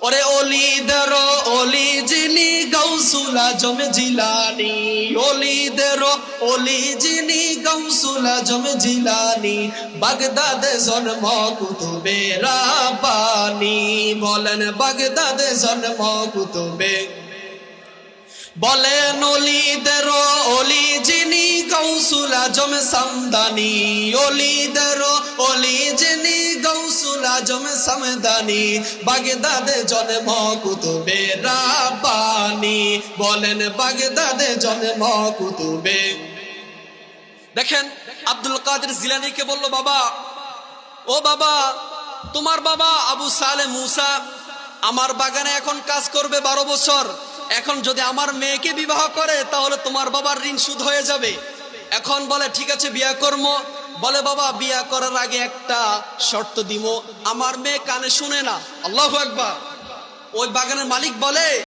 ওরে অলিদের অলি যিনি গাউসুল আজম জিলানী, অলিদের অলি যিনি গাউসুল আজম জিলানী, বাগদাদে জন্ম কুতুবে রাব্বানী। বলেন বাগদাদে জন্ম কুতুবে, বলেন অলিদের অলি যিনি গাউসুল আজম সামদানি, অলিদের অলি যিনি গাউসুল আজম সামদানি, বাগদাদে জন্ম কুতুবে রাব্বানী। বলেন বাগদাদে জন্ম কুতুবে। দেখেন আব্দুল কাদের জিলানীকে বলল, বাবা, ও বাবা, তোমার বাবা আবু সালেহ মুসা আমার বাগানে এখন কাজ করবে 12 বছর। এখন যদি আমার মেয়েকে বিবাহ করে তাহলে তোমার বাবার ঋণ শোধ হয়ে যাবে। এখন বলে ঠিক আছে বিয়া করবো। বলে বাবা বিয়া করার আগে একটা শর্ত দিব, আমার মেয়ে কানে শুনে না। আল্লাহু আকবার। ওই বাগানের মালিক বলে